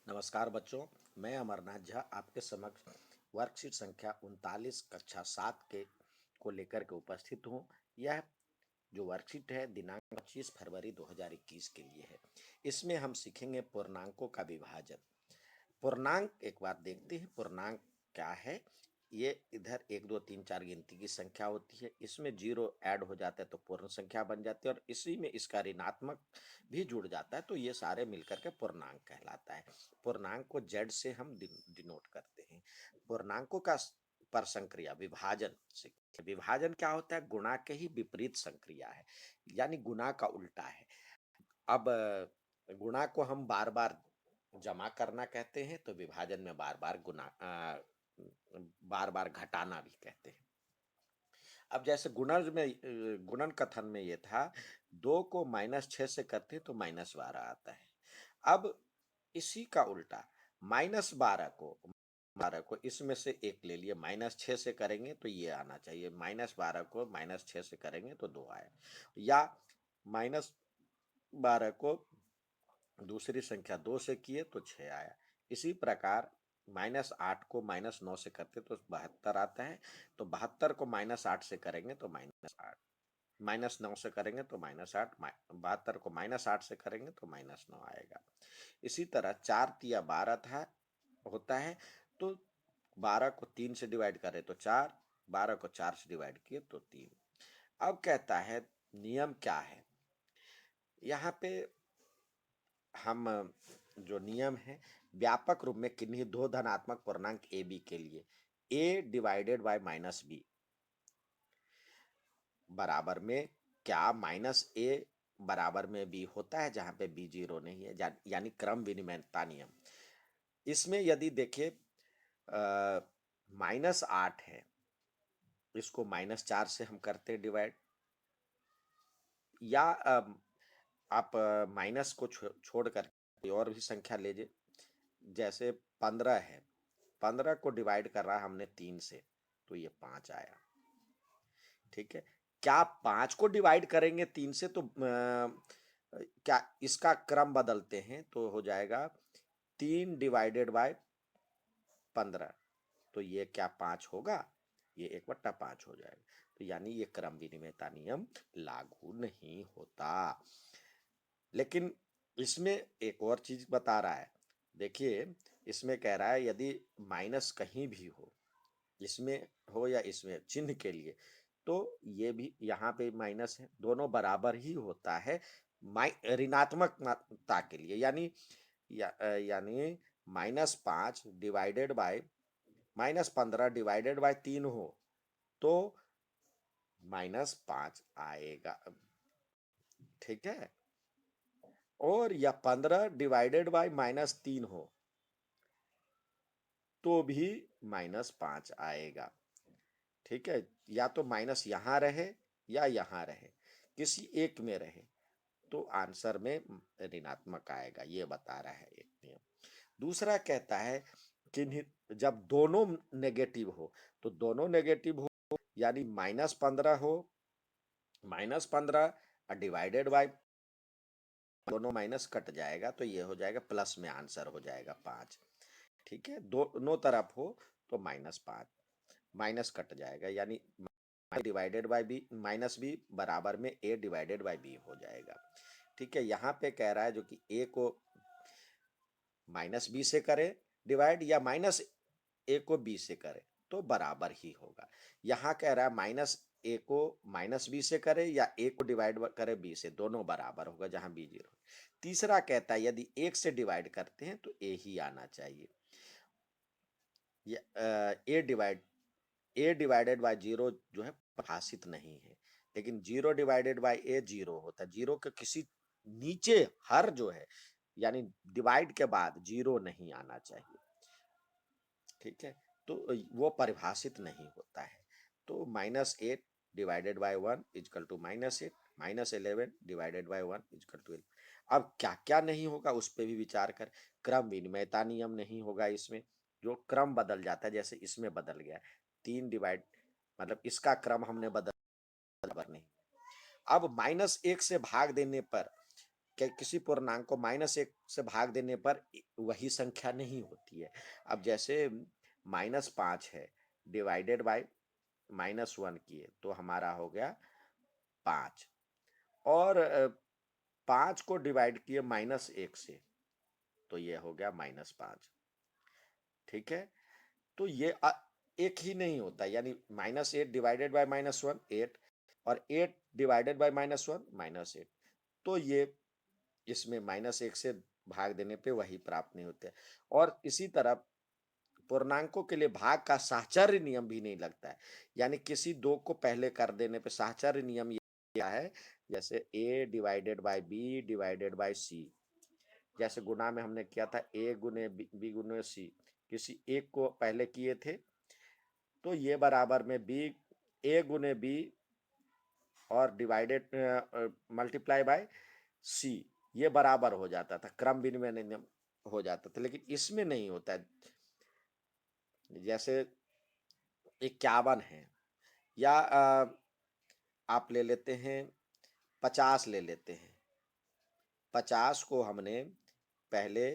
नमस्कार बच्चों, मैं अमरनाथ झा आपके समक्ष वर्कशीट संख्या 39 कक्षा 7 के को लेकर के उपस्थित हूँ। यह जो वर्कशीट है दिनांक 25 फरवरी 2021 के लिए है। इसमें हम सीखेंगे पूर्णांकों का विभाजन। पूर्णांक एक बार देखते हैं पूर्णांक क्या है। ये इधर 1 2 3 4 गिनती की संख्या होती है, इसमें जीरो ऐड हो जाता है तो पूर्ण संख्या बन जाती है और इसी में इसका ऋणात्मक भी जुड़ जाता है तो ये सारे मिलकर के पूर्णांक कहलाता है। पूर्णांक को जेड से हम डिनोट करते हैं। पूर्णांकों का पर संक्रिया विभाजन से विभाजन क्या होता है? गुणा के ही विपरीत संक्रिया है, यानी गुणा का उल्टा है। अब गुणा को हम बार बार जमा करना कहते हैं तो विभाजन में बार बार बार बार घटाना भी कहते हैं। अब जैसे गुणन कथन में ये था, 2 को -6 से करते तो -12 आता है। अब इसी का उल्टा -12 को इसमें से एक ले लिए, -6 से करेंगे तो ये आना चाहिए, -12 को -6 से करेंगे तो 2 आए, या -12 को दूसरी संख्या 2 से किए तो 6 आया। इसी प्रकार -8 को -9 से करते तो 72 आता है, तो 72 को -8 से करेंगे तो -8, -9 से करेंगे तो -8, 72 को -8 से करेंगे तो -9 आएगा। इसी तरह 4 तिया 12 था होता है, तो 12 को 3 से डिवाइड करें तो 4, 12 को 4 से डिवाइड किए तो 3। अब कहता है नियम क्या है। यहाँ पे हम जो नियम है, व्यापक रूप में किन्हीं दो धनात्मक पूर्णांक ए बी के लिए a डिवाइडेड बाय -b बराबर में क्या -a बराबर में b होता है, जहां पे b 0 नहीं है, यानी क्रम विनिमयता नियम। इसमें यदि देखिए -8 है, इसको -4 से हम करते हैं डिवाइड, या आप माइनस को छोड़ कर कोई और भी संख्या लीजिए। जैसे 15 है, 15 को डिवाइड कर रहा हमने 3 से तो ये 5 आया। ठीक है, क्या 5 को डिवाइड करेंगे 3 से तो क्या इसका क्रम बदलते हैं तो हो जाएगा 3 डिवाइडेड बाय 15, तो ये क्या 5 होगा, ये 1/5 हो जाएगा। तो यानी ये क्रम विनिमयता नियम लागू नहीं होता। लेकिन इसमें एक और चीज बता रहा है, देखिए इसमें कह रहा है यदि माइनस कहीं भी हो, इसमें हो या इसमें चिन्ह के लिए, तो ये भी यहाँ पे माइनस है, दोनों बराबर ही होता है ऋणात्मकता के लिए, यानी -5 डिवाइडेड बाय -15 डिवाइडेड बाय 3 हो तो -5 आएगा। ठीक है, और या 15 डिवाइडेड बाय -3 हो तो भी -5 आएगा। ठीक है, या तो माइनस यहां रहे या यहां रहे, किसी एक में रहे तो आंसर में ऋणात्मक आएगा, ये बता रहा है एक नियम। दूसरा कहता है कि जब दोनों नेगेटिव हो, तो दोनों नेगेटिव हो यानी -15 हो, -15 डिवाइडेड बाय, दोनों माइनस कट जाएगा तो ये हो जाएगा प्लस में आंसर हो जाएगा 5। ठीक है, दोनों तरफ हो तो -5, माइनस कट जाएगा, यानी डिवाइडेड बाय बी -b बराबर में a डिवाइडेड बाय b हो जाएगा। ठीक है, यहाँ पे कह रहा है जो कि a को -b से करे डिवाइड या -a को b से करे तो बराबर ही होगा। यहाँ कह रहा है -a को -b से करे या a को डिवाइड करे b से, दोनों बराबर होगा जहाँ b 0। तीसरा कहता है यदि 1 से डिवाइड करते हैं तो a ही आना चाहिए। a डिवाइडेड बाय 0 जो है परिभाषित नहीं है, लेकिन 0 डिवाइडेड बाय a 0 होता है। 0 के किसी नीचे हर जो है, यानी डिवाइड के बाद 0 नहीं आना चाहिए। ठीक है, तो वो परिभाषित नहीं होता है। तो -8 divided by 1 equal to -8, -11 divided by 1 equal to 11। अब क्या क्या नहीं होगा उस पर भी विचार कर। क्रम विनिमयता नियम नहीं होगा इसमें, जो क्रम बदल जाता है, जैसे इसमें बदल गया 3 डिवाइड, मतलब इसका क्रम हमने बदल नहीं। अब -1 से भाग देने पर किसी पूर्णांक को -1 से भाग देने पर वही संख्या नहीं होती है। अब जैसे -5 है, डिवाइडेड बाय -1 किए तो हमारा हो गया 5, और 5 को डिवाइड किए -1 से तो ये हो गया -5। ठीक है, तो ये एक ही नहीं होता, यानी -8 डिवाइडेड बाय -1 8, और 8 डिवाइडेड बाय -1 -8। तो ये इसमें -1 से भाग देने पे वही प्राप्त नहीं होते। और इसी तरह पूर्णांकों के लिए भाग का साहचर्य नियम भी नहीं लगता है, यानी किसी दो को पहले कर देने पे साहचर्य नियम ये क्या है, जैसे a divided by b divided by c। जैसे गुणा में हमने किया था a गुने b गुने c, किसी एक को पहले किए थे तो ये बराबर में b a गुने b और डिवाइडेड मल्टीप्लाई बाय c, ये बराबर हो जाता था, क्रम विनिमय नियम हो जाता था। लेकिन इसमें नहीं होता है। जैसे 51 है, या आप ले लेते हैं 50 ले लेते हैं। 50 को हमने पहले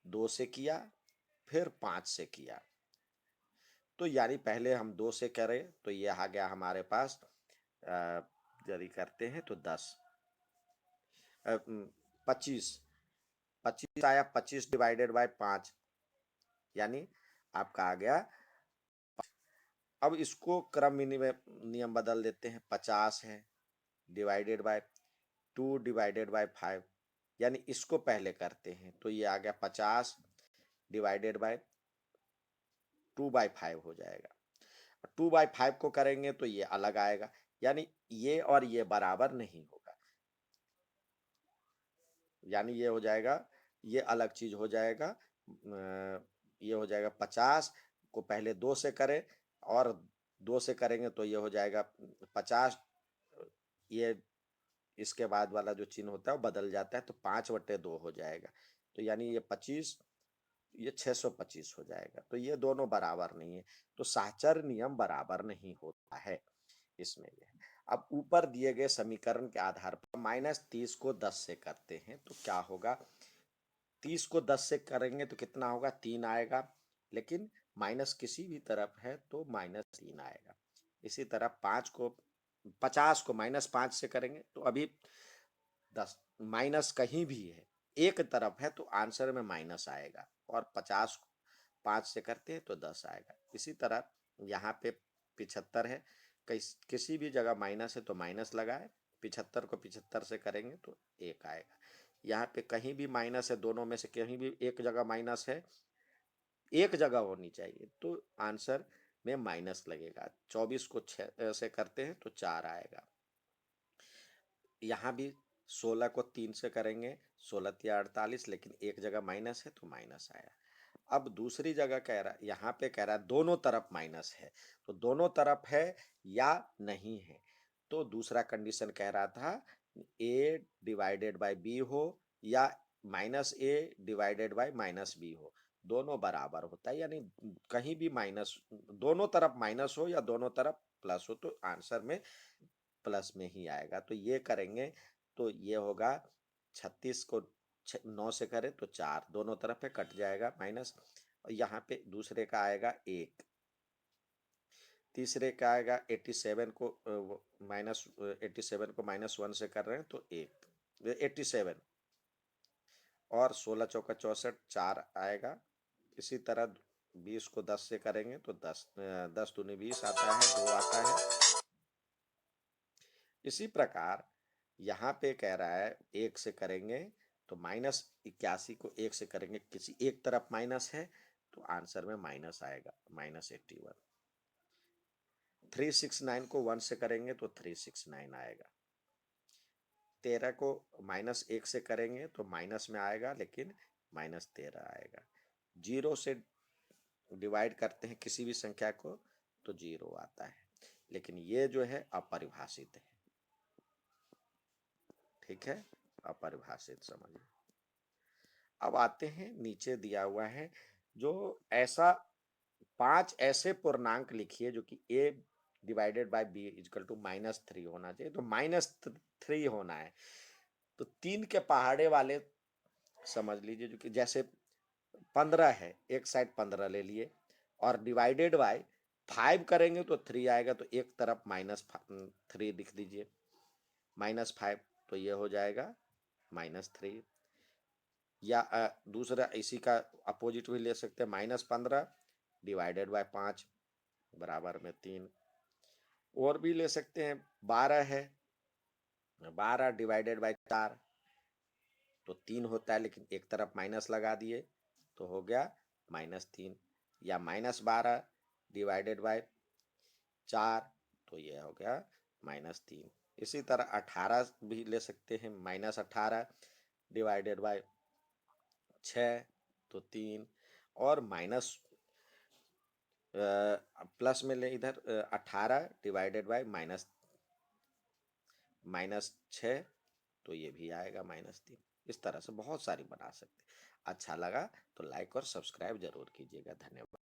2 से किया, फिर 5 से किया, तो यानी पहले हम 2 से करें तो ये आ गया हमारे पास, यदि करते हैं तो 10 25 25 आया, 25 डिवाइडेड बाय 5, यानी आपका आ गया। अब इसको क्रम विनिमय नियम बदल देते हैं, 50 है डिवाइडेड बाय 2 डिवाइडेड बाय 5, यानी इसको पहले करते हैं तो ये आ गया 50 डिवाइडेड बाय 2/5 हो जाएगा। 2/5 को करेंगे तो ये अलग आएगा, यानी ये और ये बराबर नहीं होगा, यानी ये हो जाएगा, ये अलग चीज हो जाएगा। ये हो जाएगा 50 को पहले 2 से करें और 2 से करेंगे तो ये हो जाएगा 50, ये इसके बाद वाला जो चिन्ह होता है वो बदल जाता है, तो 5/2 हो जाएगा, तो यानी ये 25, ये 625 हो जाएगा। तो ये दोनों बराबर नहीं है, तो साहचर्य नियम बराबर नहीं होता है इसमें। ये अब ऊपर दिए गए समीकरण के आधार पर -30 को 10 से करते हैं तो क्या होगा, 30 को 10 से करेंगे तो कितना होगा, 3 आएगा, लेकिन माइनस किसी भी तरफ है तो -3 आएगा। इसी तरह 50 को -5 से करेंगे तो अभी 10 माइनस कहीं भी है, एक तरफ है तो आंसर में माइनस आएगा, और 50 को 5 से करते हैं तो 10 आएगा। इसी तरह यहाँ पे 75 है, किसी भी जगह माइनस है तो माइनस लगाए, 75 को 75 से करेंगे तो 1 आएगा। यहाँ पे कहीं भी माइनस है, दोनों में से कहीं भी एक जगह माइनस है, एक जगह होनी चाहिए, तो आंसर में माइनस लगेगा। 24 को 6 से करते हैं तो 4 आएगा। यहाँ भी 16 को 3 से करेंगे, 16×3 = 48, लेकिन एक जगह माइनस है तो माइनस आया। अब दूसरी जगह कह रहा है, यहाँ पे कह रहा है दोनों तरफ माइनस है, तो दोनों तरफ है या नहीं है, तो दूसरा कंडीशन कह रहा था a डिवाइडेड बाय b हो या -a डिवाइडेड बाय -b हो, दोनों बराबर होता है, यानी कहीं भी माइनस, दोनों तरफ माइनस हो या दोनों तरफ प्लस हो तो आंसर में प्लस में ही आएगा। तो ये करेंगे तो ये होगा 36 को 9 से करें तो 4, दोनों तरफ है कट जाएगा माइनस, और यहाँ पे दूसरे का आएगा 1, तीसरे का आएगा 87 को -1 से कर रहे हैं तो 1 87, और 16×4 = 64, 4 आएगा। इसी तरह 20 को 10 से करेंगे तो 10×10 = 20 आता है, 2 आता है। इसी प्रकार यहाँ पे कह रहा है 1 से करेंगे तो -81 को 1 से करेंगे, किसी एक तरफ माइनस है तो आंसर में माइनस आएगा, -81। 369 को 1 से करेंगे तो 369 आएगा। 13 को -1 से करेंगे तो माइनस में आएगा, लेकिन -13 आएगा। 0 से डिवाइड करते हैं किसी भी संख्या को तो 0 आता है, लेकिन ये जो है अपरिभाषित है। ठीक है, अपरिभाषित समझिए। अब आते हैं, नीचे दिया हुआ है जो ऐसा 5 ऐसे पूर्णांक लिखिए जो कि a डिवाइडेड बाय b = -3 होना चाहिए, तो -3 होना है। तो 3 के पहाड़े वाले समझ लीजिए, जो कि जैसे 15 है, एक साइड 15 ले लिए और डिवाइडेड बाय 5 करेंगे तो 3 आएगा, तो एक तरफ -3 लिख दीजिए, -5, तो ये हो जाएगा -3। या दूसरा इसी का अपोजिट भी ले सकते हैं, -15 डिवाइडेड बाय 5 बराबर में 3। और भी ले सकते हैं, 12 है, 12 डिवाइडेड बाय 4 तो 3 होता है, लेकिन एक तरफ माइनस लगा दिए तो हो गया -3। या -12 डिवाइडेड बाय 4 तो ये हो गया -3। इसी तरह 18 भी ले सकते हैं, -18 डिवाइडेड बाय 6 तो 3। और माइनस प्लस में ले इधर 18 डिवाइडेड बाय -6 तो ये भी आएगा -3। इस तरह से बहुत सारी बना सकते हैं। अच्छा लगा तो लाइक और सब्सक्राइब जरूर कीजिएगा। धन्यवाद।